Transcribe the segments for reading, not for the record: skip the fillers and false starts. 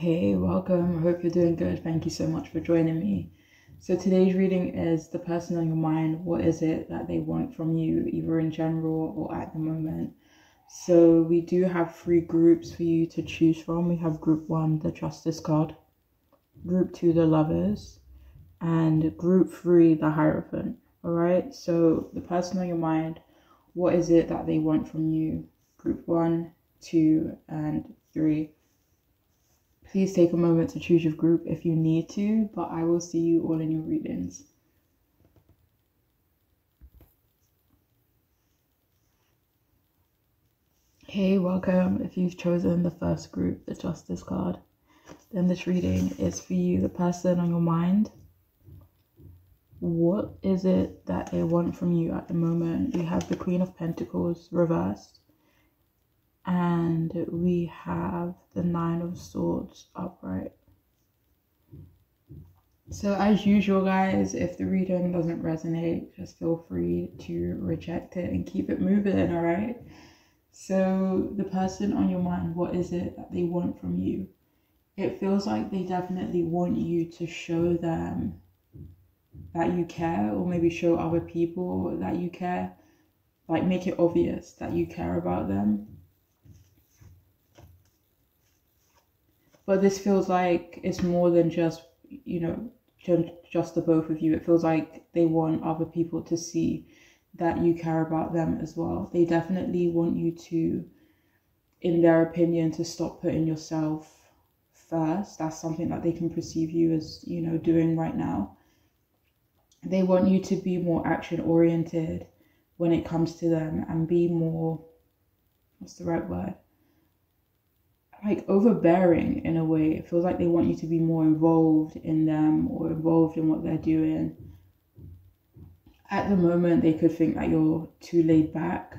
Hey, welcome. I hope you're doing good. Thank you so much for joining me. So today's reading is the person on your mind. What is it that they want from you, either in general or at the moment? So we do have three groups for you to choose from. We have group 1, the Justice card, group 2, the Lovers, and group 3, the Hierophant. All right, so the person on your mind, what is it that they want from you? Group 1, 2, and 3. Please take a moment to choose your group if you need to, but I will see you all in your readings. Hey, welcome. If you've chosen the first group, the Justice card, then this reading is for you, the person on your mind. What is it that they want from you at the moment? We have the Queen of Pentacles reversed, and we have the 9 of Swords upright. So as usual, guys, if the reading doesn't resonate, just feel free to reject it and keep it moving, all right? So the person on your mind, what is it that they want from you? It feels like they definitely want you to show them that you care, or maybe show other people that you care. Like, make it obvious that you care about them. But this feels like it's more than just, just the both of you. It feels like they want other people to see that you care about them as well. They definitely want you to, in their opinion, to stop putting yourself first. That's something that they can perceive you as, doing right now. They want you to be more action oriented when it comes to them, and be more, what's the right word? Like overbearing in a way. It feels like they want you to be more involved in them, or involved in what they're doing. At the moment, they could think that you're too laid back,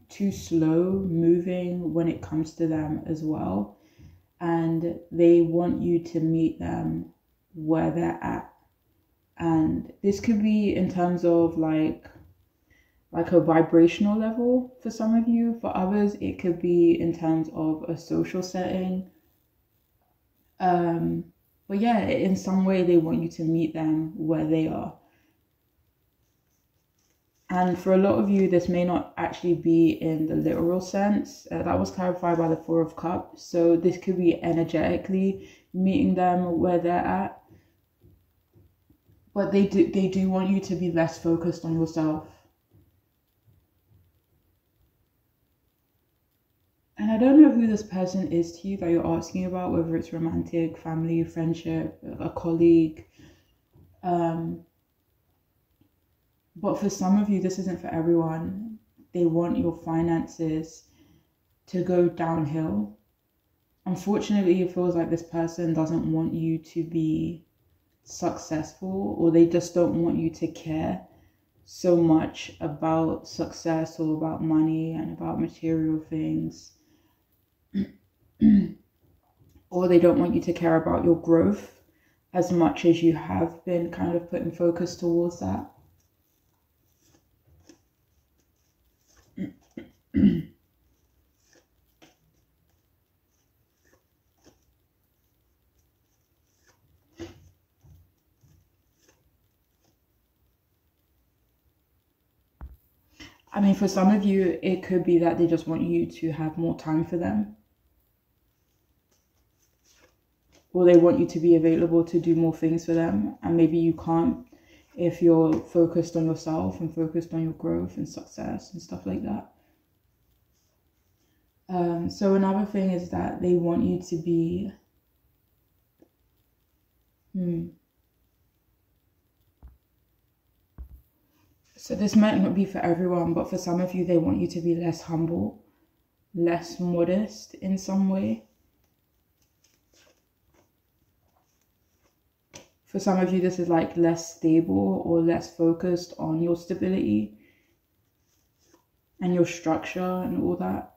too slow moving when it comes to them as well. And they want you to meet them where they're at. And this could be in terms of like a vibrational level for some of you. For others, it could be in terms of a social setting. But yeah, in some way they want you to meet them where they are. And for a lot of you, this may not actually be in the literal sense. That was clarified by the 4 of Cups. So this could be energetically meeting them where they're at. But they do want you to be less focused on yourself. And I don't know who this person is to you that you're asking about, whether it's romantic, family, friendship, a colleague. But for some of you, this isn't for everyone. They want your finances to go downhill. Unfortunately, it feels like this person doesn't want you to be successful, or they just don't want you to care so much about success, or about money and about material things. Or they don't want you to care about your growth as much as you have been kind of putting focus towards that. I mean, for some of you, it could be that they just want you to have more time for them. Or they want you to be available to do more things for them. And maybe you can't if you're focused on yourself and focused on your growth and success and stuff like that. So another thing is that they want you to be... So this might not be for everyone, but for some of you, they want you to be less humble, less modest in some way. For some of you, this is like less stable, or less focused on your stability and your structure and all that.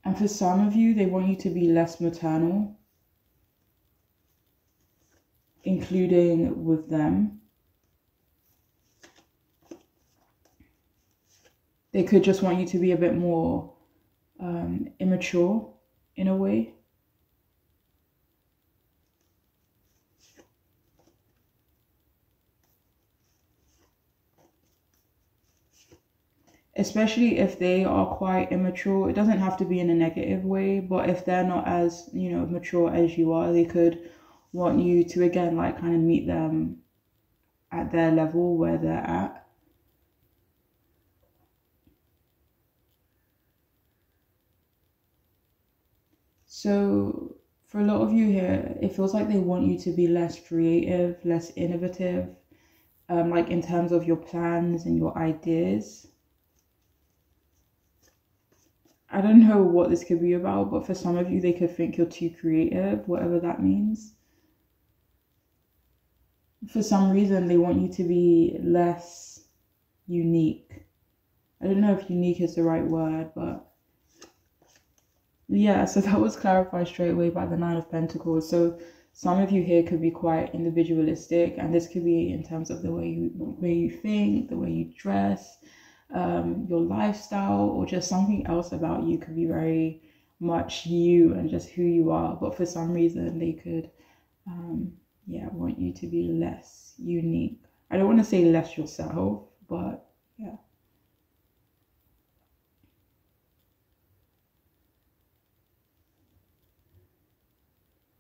And for some of you, they want you to be less maternal, including with them. They could just want you to be a bit more immature in a way. Especially if they are quite immature. It doesn't have to be in a negative way, but if they're not as, mature as you are, they could want you to, again, like kind of meet them at their level where they're at. So for a lot of you here, it feels like they want you to be less creative, less innovative, like in terms of your plans and your ideas. I don't know what this could be about, but for some of you, they could think you're too creative, whatever that means. For some reason, they want you to be less unique. I don't know if unique is the right word, but yeah, so that was clarified straight away by the Nine of Pentacles. So some of you here could be quite individualistic, and this could be in terms of the way you think, the way you dress, your lifestyle, or just something else about you could be very much you and just who you are. But for some reason, they could, want you to be less unique. I don't want to say less yourself, but yeah.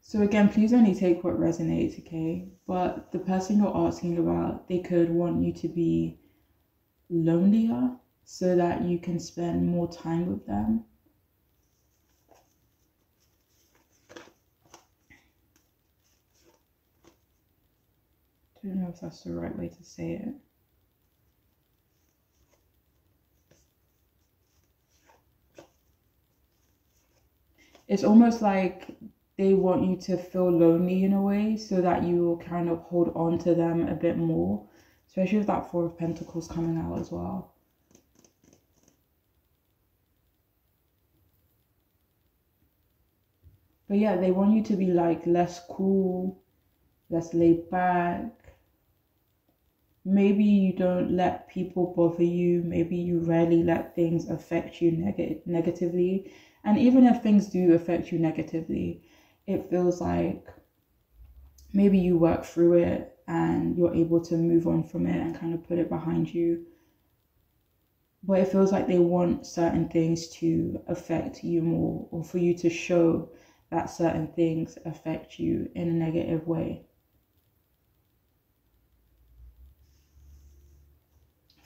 So again, please only take what resonates, okay? But the person you're asking about, they could want you to be lonelier so that you can spend more time with them. I don't know if that's the right way to say it. It's almost like they want you to feel lonely in a way so that you will kind of hold on to them a bit more, especially with that Four of Pentacles coming out as well. But yeah, they want you to be like less cool, less laid back. Maybe you don't let people bother you. Maybe you rarely let things affect you negatively. And even if things do affect you negatively, it feels like maybe you work through it and you're able to move on from it and kind of put it behind you. But it feels like they want certain things to affect you more, or for you to show that certain things affect you in a negative way.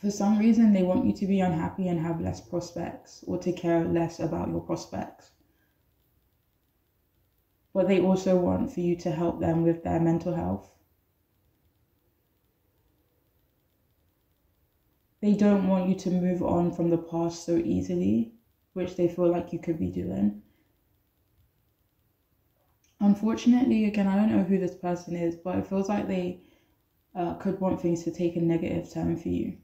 For some reason, they want you to be unhappy and have less prospects, or to care less about your prospects. But they also want for you to help them with their mental health. They don't want you to move on from the past so easily, which they feel like you could be doing. Unfortunately, again, I don't know who this person is, but it feels like they could want things to take a negative turn for you.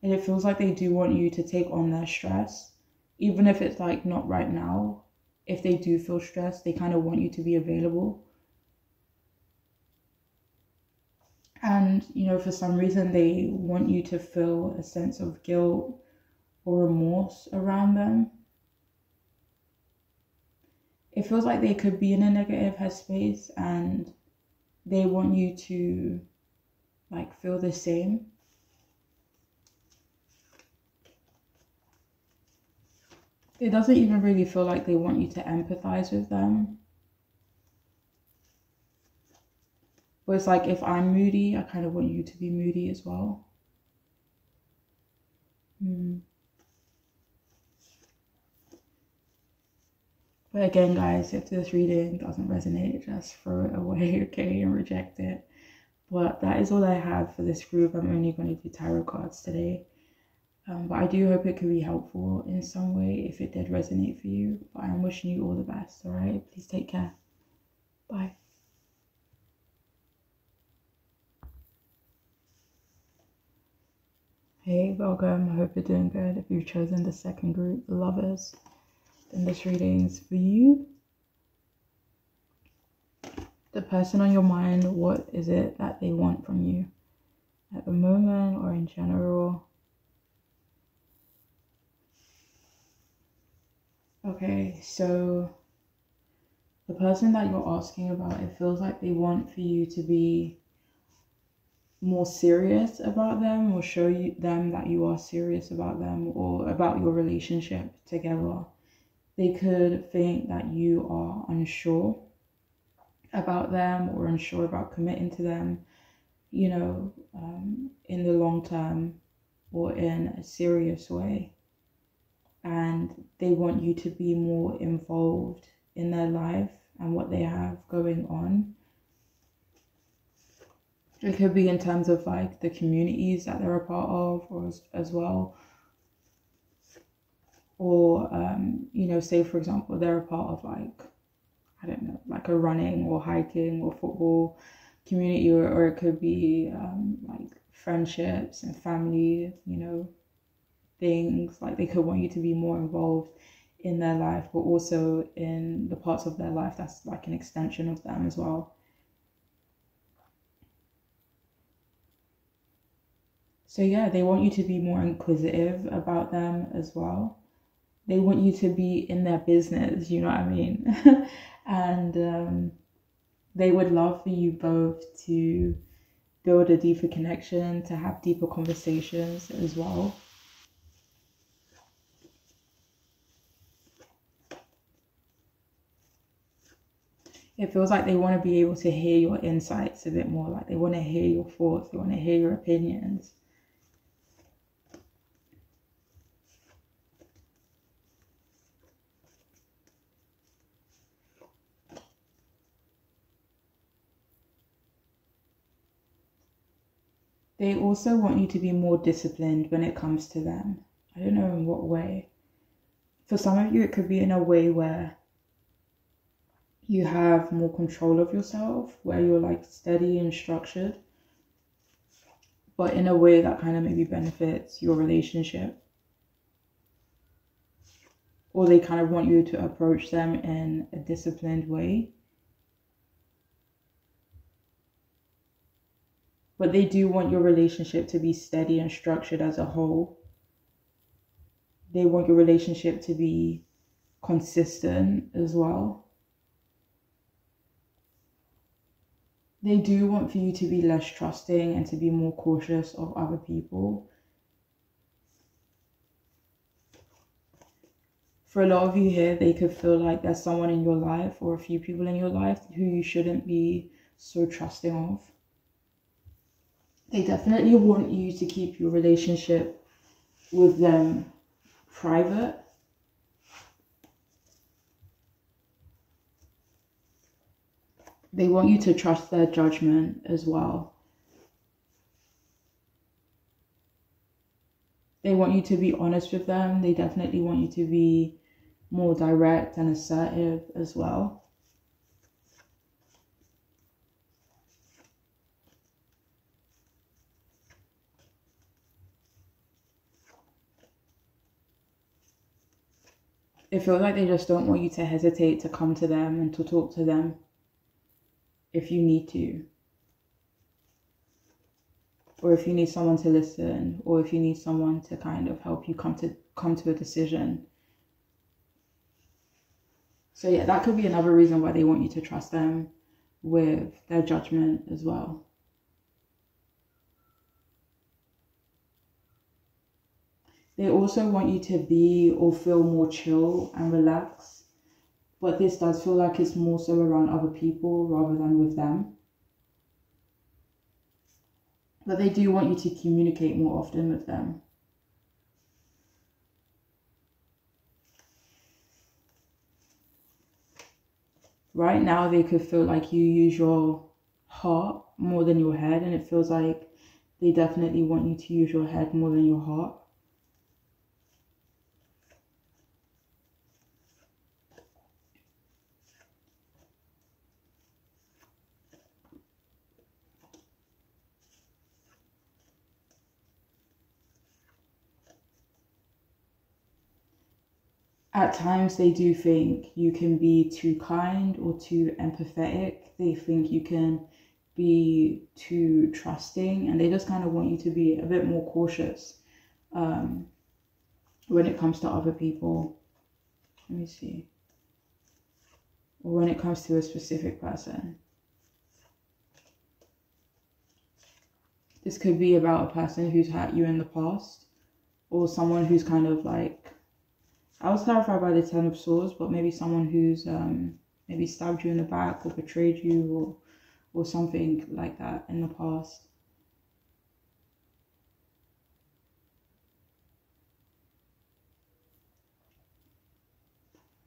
And it feels like they do want you to take on their stress, even if it's like not right now. If they do feel stressed, they kind of want you to be available. And, for some reason, they want you to feel a sense of guilt or remorse around them. It feels like they could be in a negative headspace and they want you to like feel the same. It doesn't even really feel like they want you to empathize with them. But it's like, if I'm moody, I kind of want you to be moody as well. But again, guys, if this reading doesn't resonate, just throw it away, okay, and reject it. But that is all I have for this group. I'm only going to do tarot cards today. But I do hope it could be helpful in some way if it did resonate for you. But I'm wishing you all the best, all right? Please take care. Bye. Hey, welcome. I hope you're doing good. If you've chosen the second group, the lovers, then this reading is for you. The person on your mind, what is it that they want from you at the moment or in general? Okay, so the person that you're asking about, it feels like they want for you to be more serious about them, or show them that you are serious about them or about your relationship together. They could think that you are unsure about them or unsure about committing to them, in the long term or in a serious way. And they want you to be more involved in their life and what they have going on. It could be in terms of like the communities that they're a part of, or as well. Or, say for example, they're a part of like, I don't know, like a running or hiking or football community, or it could be like friendships and family, things. Like they could want you to be more involved in their life, but also in the parts of their life that's like an extension of them as well. So yeah, they want you to be more inquisitive about them as well. They want you to be in their business, you know what I mean? And they would love for you both to build a deeper connection, to have deeper conversations as well. It feels like they want to be able to hear your insights a bit more, like they want to hear your thoughts, they want to hear your opinions. They also want you to be more disciplined when it comes to them. I don't know in what way. For some of you, it could be in a way where you have more control of yourself, where you're like steady and structured, but in a way that kind of maybe benefits your relationship. Or they kind of want you to approach them in a disciplined way. But they do want your relationship to be steady and structured as a whole. They want your relationship to be consistent as well. They do want for you to be less trusting and to be more cautious of other people. For a lot of you here, they could feel like there's someone in your life or a few people in your life who you shouldn't be so trusting of. They definitely want you to keep your relationship with them private. They want you to trust their judgment as well. They want you to be honest with them. They definitely want you to be more direct and assertive as well. It feels like they just don't want you to hesitate to come to them and to talk to them if you need to. Or if you need someone to listen, or if you need someone to kind of help you come to a decision. So yeah, that could be another reason why they want you to trust them with their judgment as well. They also want you to be or feel more chill and relaxed, but this does feel like it's more so around other people rather than with them. But they do want you to communicate more often with them. Right now, they could feel like you use your heart more than your head, and it feels like they definitely want you to use your head more than your heart. At times, they do think you can be too kind or too empathetic. They think you can be too trusting, and they just kind of want you to be a bit more cautious when it comes to other people. Let me see. Or when it comes to a specific person. This could be about a person who's hurt you in the past, or someone who's kind of like, I was clarified by the Ten of Swords, but maybe someone who's maybe stabbed you in the back or betrayed you or something like that in the past.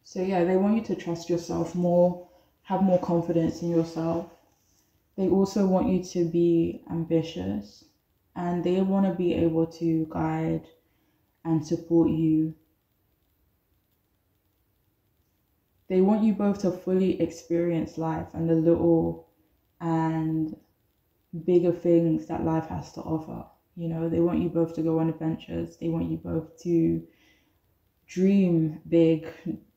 So yeah, they want you to trust yourself more, have more confidence in yourself. They also want you to be ambitious, and they want to be able to guide and support you. They want you both to fully experience life and the little and bigger things that life has to offer. You know, they want you both to go on adventures. They want you both to dream big,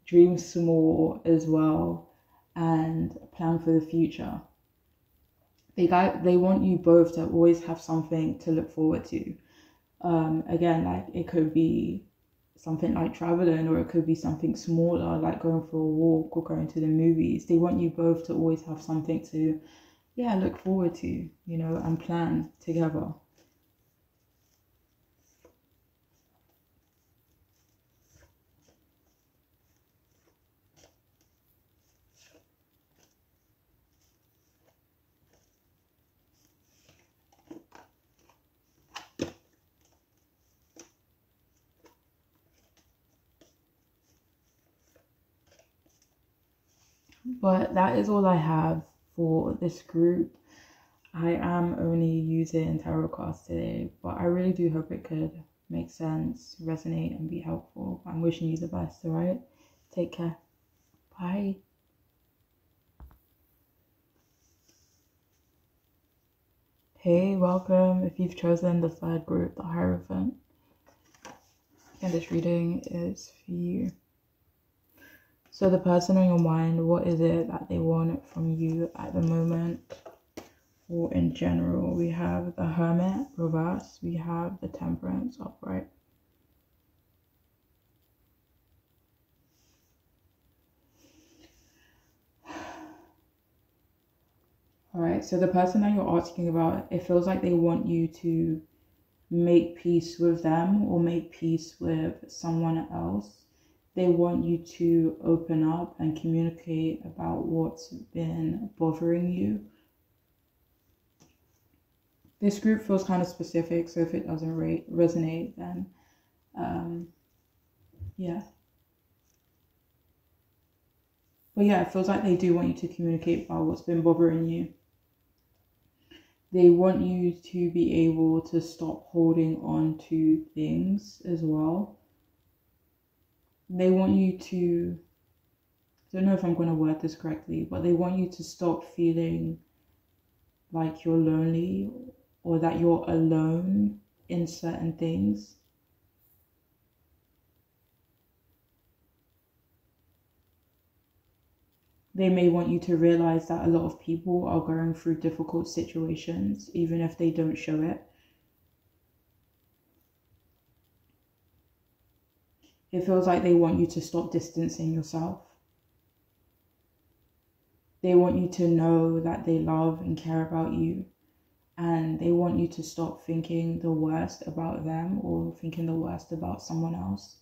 dream small as well, and plan for the future. They want you both to always have something to look forward to. Again, like it could be something like traveling, or it could be something smaller like going for a walk or going to the movies. They want you both to always have something to, yeah, look forward to, you know, and plan together. But that is all I have for this group. I am only using tarot cards today, but I really do hope it could make sense, resonate, and be helpful. I'm wishing you the best, alright? Take care. Bye. Hey, welcome. If you've chosen the third group, the Hierophant, and this reading is for you. So the person on your mind, what is it that they want from you at the moment? Or in general, we have the Hermit reverse, we have the Temperance upright. Alright, so the person that you're asking about, it feels like they want you to make peace with them or make peace with someone else. They want you to open up and communicate about what's been bothering you. This group feels kind of specific, so if it doesn't resonate, then yeah. But yeah, it feels like they do want you to communicate about what's been bothering you. They want you to be able to stop holding on to things as well. They want you to, I don't know if I'm going to word this correctly, but they want you to stop feeling like you're lonely or that you're alone in certain things. They may want you to realize that a lot of people are going through difficult situations, even if they don't show it. It feels like they want you to stop distancing yourself. They want you to know that they love and care about you. And they want you to stop thinking the worst about them or thinking the worst about someone else.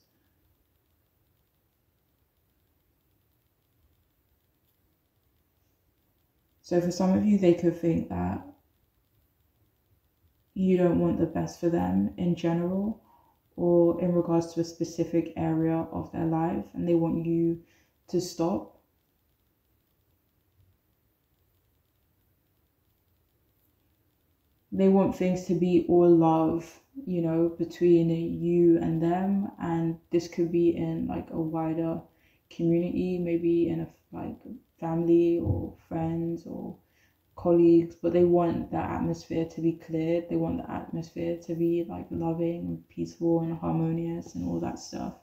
So for some of you, they could think that you don't want the best for them in general or in regards to a specific area of their life, and they want you to stop. They want things to be all love, you know, between you and them, and this could be in like a wider community, maybe in a like family or friends or colleagues, but they want that atmosphere to be cleared. They want the atmosphere to be like loving and peaceful and harmonious and all that stuff.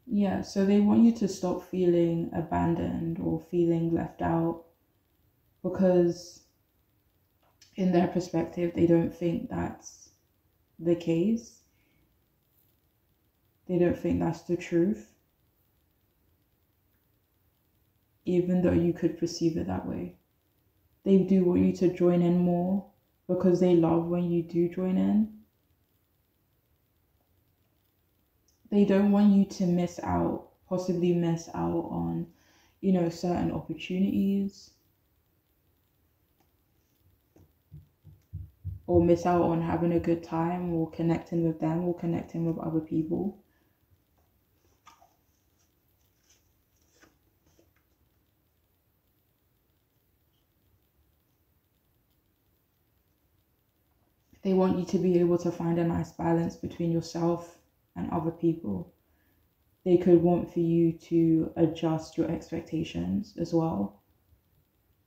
Yeah, so they want you to stop feeling abandoned or feeling left out, because in their perspective, they don't think that's the case. They don't think that's the truth, even though you could perceive it that way. They do want you to join in more because they love when you do join in. They don't want you to miss out, possibly miss out on, certain opportunities, or miss out on having a good time, or connecting with them, or connecting with other people. They want you to be able to find a nice balance between yourself and other people. They could want for you to adjust your expectations as well.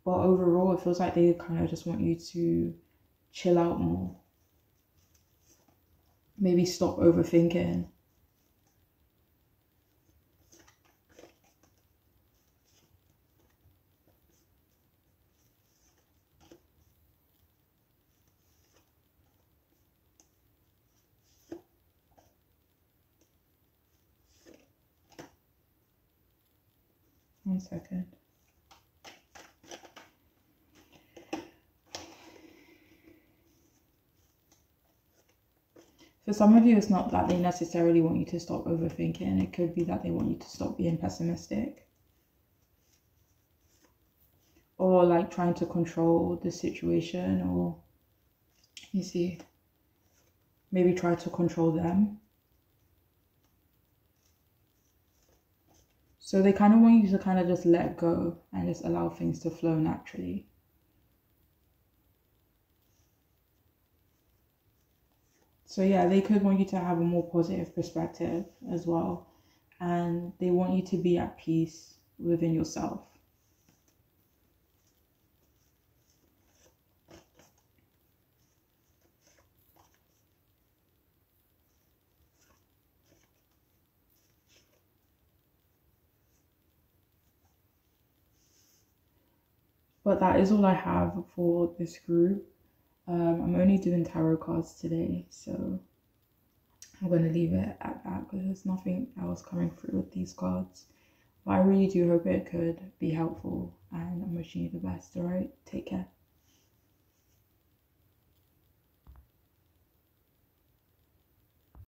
But overall, it feels like they kind of just want you to chill out more. Maybe stop overthinking. One second. For some of you, it's not that they necessarily want you to stop overthinking. It could be that they want you to stop being pessimistic. Or like trying to control the situation, or maybe try to control them. So they kind of want you to kind of just let go and just allow things to flow naturally. So yeah, they could want you to have a more positive perspective as well. And they want you to be at peace within yourself. But that is all I have for this group. I'm only doing tarot cards today, so I'm going to leave it at that because there's nothing else coming through with these cards. But I really do hope it could be helpful, and I'm wishing you the best. All right, take care.